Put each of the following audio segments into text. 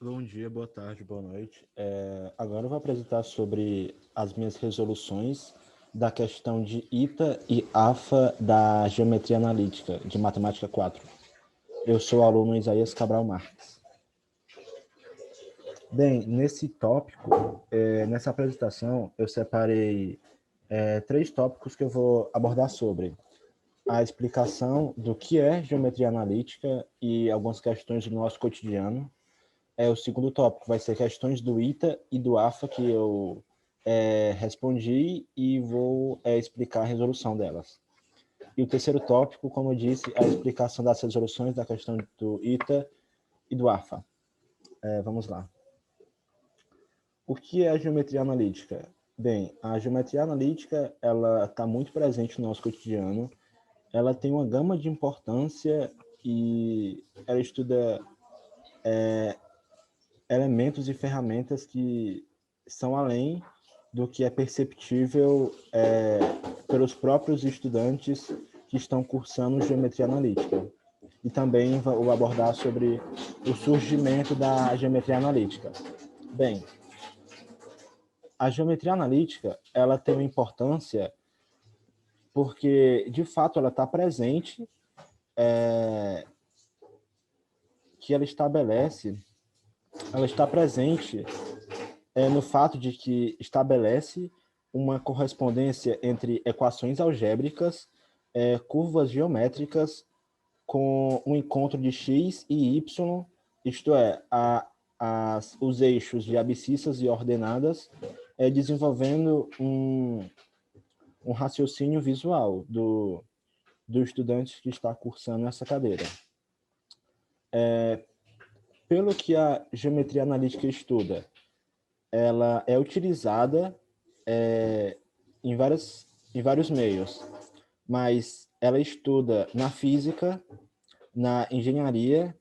Bom dia, boa tarde, boa noite. Agora eu vou apresentar sobre as minhas resoluções da questão de ITA e AFA da Geometria Analítica, de Matemática 4. Eu sou o aluno Isaías Cabral Marques. Bem, nesse tópico, nessa apresentação, eu separei 3 tópicos que eu vou abordar sobre a explicação do que é geometria analítica e algumas questões do nosso cotidiano. O segundo tópico vai ser questões do ITA e do AFA que eu respondi e vou explicar a resolução delas. E o terceiro tópico, como eu disse, é a explicação das resoluções da questão do ITA e do AFA. Vamos lá. O que é a geometria analítica? Bem, a geometria analítica ela está muito presente no nosso cotidiano. Ela tem uma gama de importância e ela estuda elementos e ferramentas que são além do que é perceptível pelos próprios estudantes que estão cursando geometria analítica. E também vou abordar sobre o surgimento da geometria analítica. Bem, a geometria analítica ela tem uma importância porque, de fato, ela está presente, que ela está presente no fato de que estabelece uma correspondência entre equações algébricas, curvas geométricas, com um encontro de x e y, isto é, os eixos de abscissas e ordenadas, desenvolvendo um raciocínio visual do estudante que está cursando essa cadeira. Pelo que a geometria analítica estuda, ela é utilizada em vários meios, mas ela estuda na física, na engenharia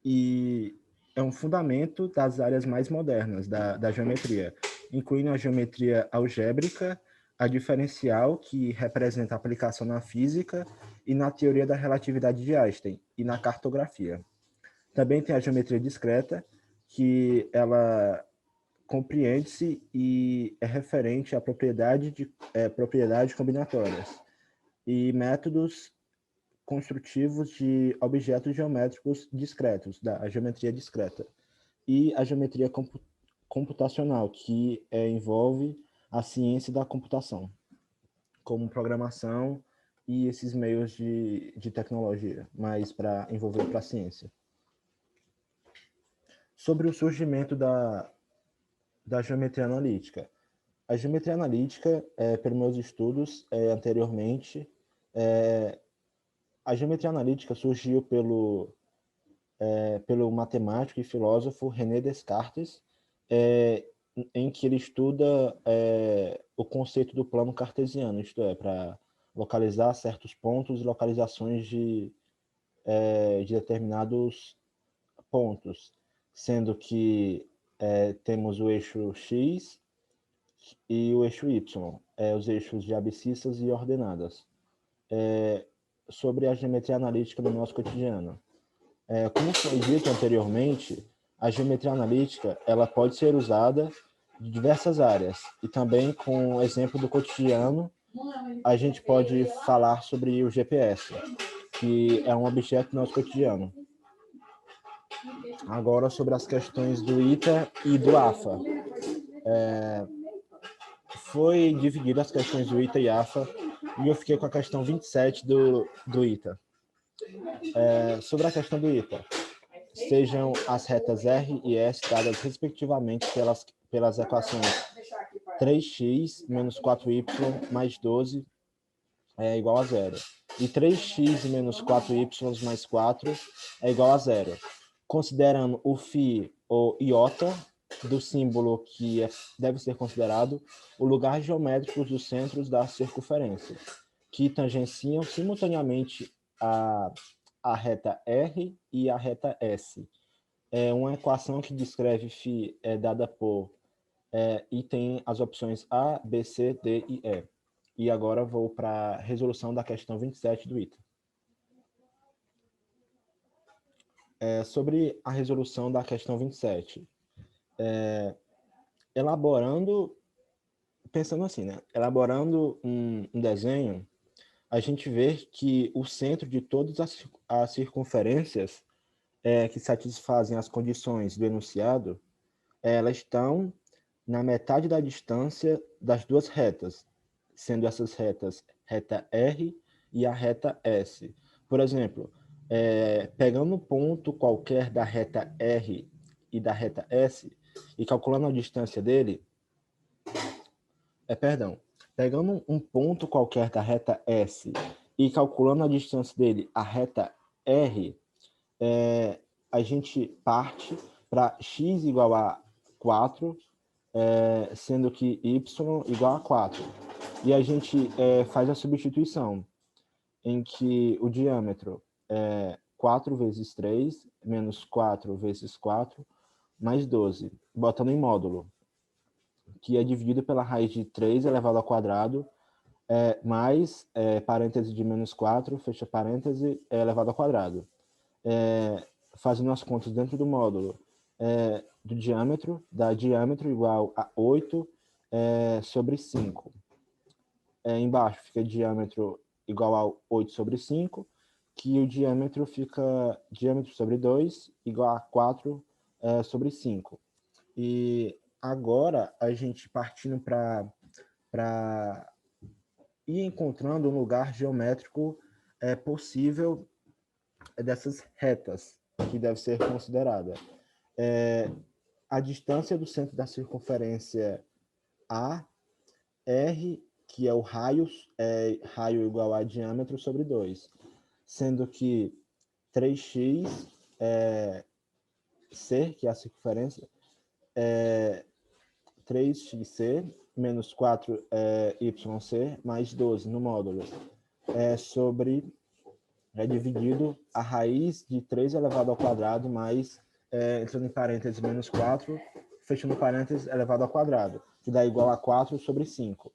e é um fundamento das áreas mais modernas da geometria, incluindo a geometria algébrica, a diferencial, que representa a aplicação na física e na teoria da relatividade de Einstein, e na cartografia. Também tem a geometria discreta, que ela compreende-se e é referente à propriedades combinatórias e métodos construtivos de objetos geométricos discretos, da geometria discreta. E a geometria computacional, que envolve a ciência da computação, como programação e esses meios de tecnologia, mas para envolver para a ciência. Sobre o surgimento da geometria analítica. A geometria analítica, pelos meus estudos anteriormente, a geometria analítica surgiu pelo matemático e filósofo René Descartes, em que ele estuda o conceito do plano cartesiano, isto é, para localizar certos pontos e localizações de determinados pontos, sendo que temos o eixo X e o eixo Y, os eixos de abscissas e ordenadas. Sobre a geometria analítica no nosso cotidiano. Como foi dito anteriormente, a geometria analítica ela pode ser usada de diversas áreas e também com o exemplo do cotidiano, a gente pode falar sobre o GPS, que é um objeto do nosso cotidiano. Agora sobre as questões do ITA e do AFA. Foi dividido as questões do ITA e AFA e eu fiquei com a questão 27 do ITA. Sobre a questão do ITA, sejam as retas R e S dadas respectivamente pelas equações 3x menos 4y mais 12 é igual a zero. E 3x menos 4y mais 4 é igual a zero. Considerando o φ ou iota do símbolo que deve ser considerado o lugar geométrico dos centros da circunferência, que tangenciam simultaneamente a reta R e a reta S. É uma equação que descreve φ dada por e tem as opções A, B, C, D e E. E agora vou para a resolução da questão 27 do item. Sobre a resolução da questão 27. Elaborando, pensando assim, né? Elaborando um desenho, a gente vê que o centro de todas as circunferências que satisfazem as condições do enunciado, elas estão na metade da distância das duas retas, sendo essas retas reta R e a reta S. Por exemplo, pegando um ponto qualquer da reta R e da reta S e calculando a distância dele, pegando um ponto qualquer da reta S e calculando a distância dele, a reta R, a gente parte para x igual a 4, sendo que y igual a 4. E a gente faz a substituição, em que o diâmetro é 4 vezes 3, menos 4 vezes 4, mais 12, botando em módulo, que é dividido pela raiz de 3 elevado ao quadrado, mais parêntese de menos 4, fecha parêntese, elevado ao quadrado. Fazendo as contas dentro do módulo do diâmetro, dá diâmetro igual a 8 sobre 5. Embaixo fica diâmetro igual a 8 sobre 5, que o diâmetro fica diâmetro sobre 2 igual a 4 sobre 5. E agora a gente partindo para ir encontrando um lugar geométrico possível dessas retas que deve ser considerada. A distância do centro da circunferência A, R, que é o raio, raio igual a diâmetro sobre 2, sendo que 3x C, que é a circunferência, 3xc menos 4yc mais 12 no módulo, sobre dividido a raiz de 3 elevado ao quadrado mais, entrando em parênteses, menos 4, fechando parênteses, elevado ao quadrado, que dá igual a 4 sobre 5.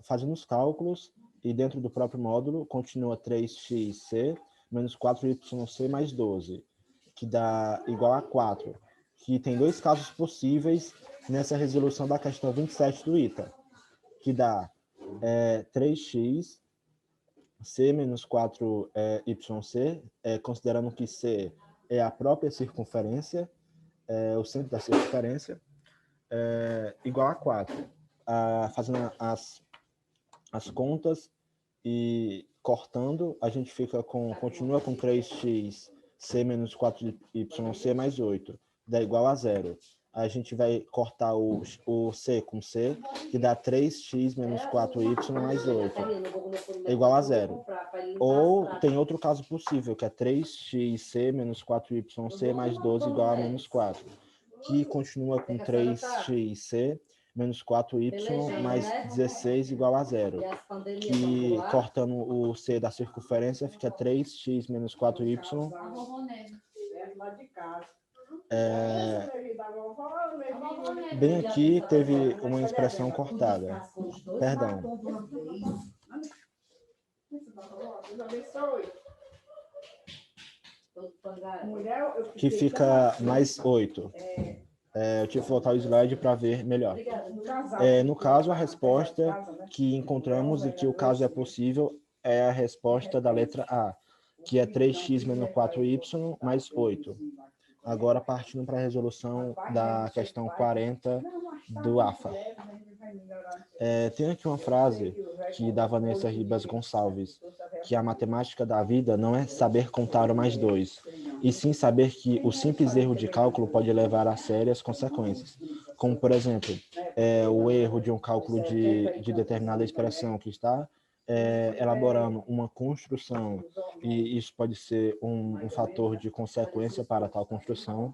Fazendo os cálculos, e dentro do próprio módulo, continua 3xc menos 4yc mais 12, que dá igual a 4, que tem dois casos possíveis nessa resolução da questão 27 do ITA, que dá 3x C menos 4yc, considerando que C é a própria circunferência, o centro da circunferência, igual a 4. Fazendo as contas e cortando, a gente continua com 3x C menos 4yc mais 8, dá igual a 0. A gente vai cortar o C com C, que dá 3x menos 4y mais 8, é igual a 0. Ou tem outro caso possível, que é 3xc menos 4yc mais 12 igual a menos 4, que continua com 3xc menos 4y mais 16 igual a 0, que cortando o C da circunferência fica 3x menos 4y. Bem aqui teve uma expressão cortada. Perdão. Que fica mais 8. Eu tive que voltar o slide para ver melhor. No caso, a resposta que encontramos e que o caso é possível é a resposta da letra A, que é 3x menos 4y mais 8. Agora, partindo para a resolução da questão 40 do AFA. Tem aqui uma frase que da Vanessa Ribas Gonçalves, que a matemática da vida não é saber contar o mais dois, e sim saber que o simples erro de cálculo pode levar a sérias consequências, como, por exemplo, o erro de um cálculo de determinada expressão que está elaborando uma construção, e isso pode ser um fator de consequência para tal construção,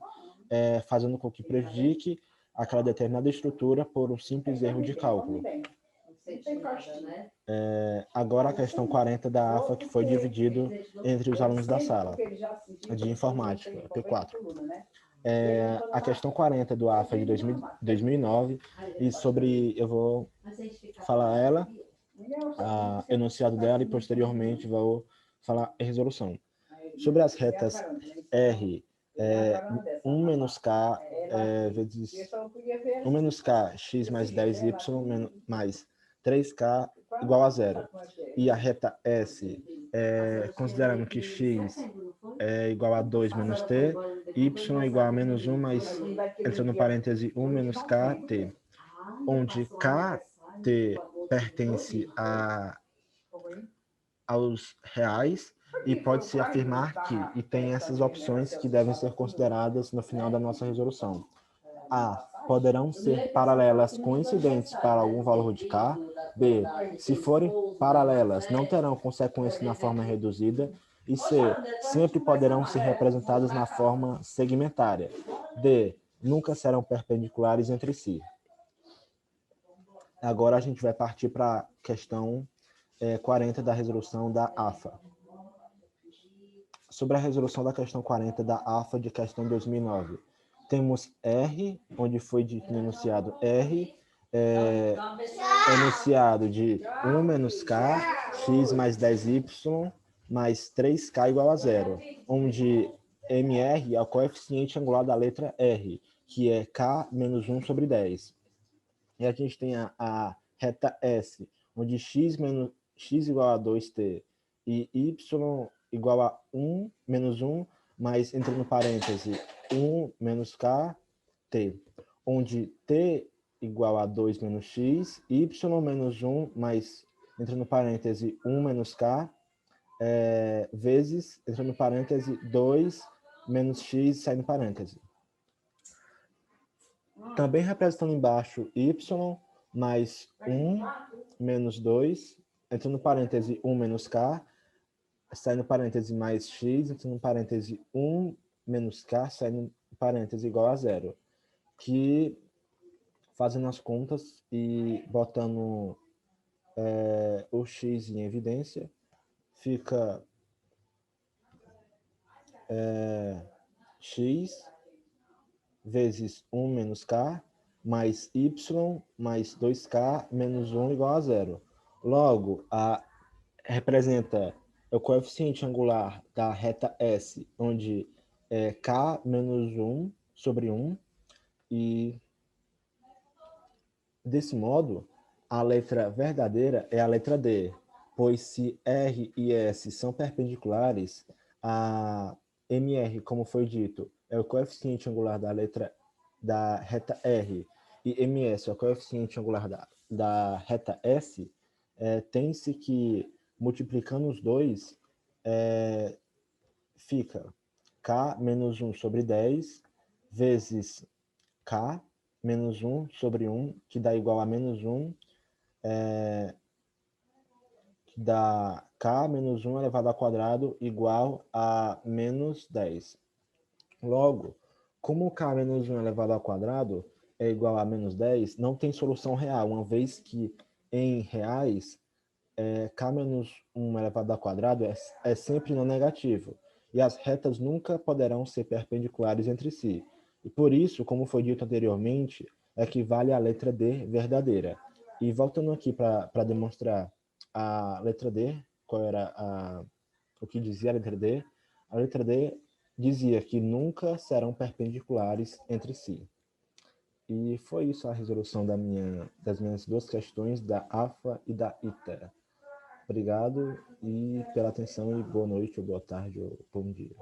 fazendo com que prejudique aquela determinada estrutura por um simples erro de cálculo. Agora a questão 40 da AFA, que foi dividido entre os alunos da sala de informática, P4. A questão 40 do AFA de 2009, e eu vou falar ela, enunciado dela, e posteriormente vou falar a resolução. Sobre as retas R é 1 menos K vezes 1 menos K, x mais 10y mais 3K igual a zero. E a reta S, considerando que x é igual a 2 menos t, y é igual a menos 1 mais, entre no parêntese, 1 menos kt, onde kt pertence aos reais e pode-se afirmar que, e tem essas opções que devem ser consideradas no final da nossa resolução. A. Poderão ser paralelas coincidentes para algum valor de K. B. Se forem paralelas, não terão consequência na forma reduzida. E C. Sempre poderão ser representadas na forma segmentária. D. Nunca serão perpendiculares entre si. Agora a gente vai partir para a questão 40 da resolução da AFA. Sobre a resolução da questão 40 da AFA de questão 2009. Temos R, onde foi dito no enunciado R, enunciado de 1 menos K, x mais 10y, mais 3K igual a zero, onde MR é o coeficiente angular da letra R, que é K menos 1 sobre 10. E a gente tem a reta S, onde x igual a 2t e y igual a 1 menos 1, mais, entre no parêntese, 1 menos k, t, onde t igual a 2 menos x, y menos 1, mais, entre no parêntese, 1 menos k, vezes, entre no parêntese, 2 menos x, sai no parêntese. Também representando embaixo y mais 1 menos 2, entre no parêntese 1 menos k, sai no parêntese mais x, entre no parêntese 1 menos k, sai no parêntese igual a zero. Que, fazendo as contas e botando o x em evidência, fica x vezes 1 menos k, mais y, mais 2k, menos 1 igual a zero. Logo, representa o coeficiente angular da reta S, onde é k menos 1 sobre 1, e desse modo, a letra verdadeira é a letra D, pois se R e S são perpendiculares, a MR, como foi dito, é o coeficiente angular da reta R, e MS é o coeficiente angular da reta S, tem-se que, multiplicando os dois, fica K menos 1 sobre 10 vezes K menos 1 sobre 1, que dá igual a menos 1, que dá K menos 1 elevado ao quadrado igual a menos 10. Logo, como K menos 1 elevado ao quadrado é igual a menos 10, não tem solução real, uma vez que em reais, K menos 1 elevado ao quadrado é sempre não negativo, e as retas nunca poderão ser perpendiculares entre si. E por isso, como foi dito anteriormente, equivale à letra D verdadeira. E voltando aqui para demonstrar a letra D, qual era o que dizia a letra D dizia que nunca serão perpendiculares entre si. E foi isso a resolução das minhas duas questões, da AFA e da ITA. Obrigado e pela atenção, e boa noite, ou boa tarde, ou bom dia.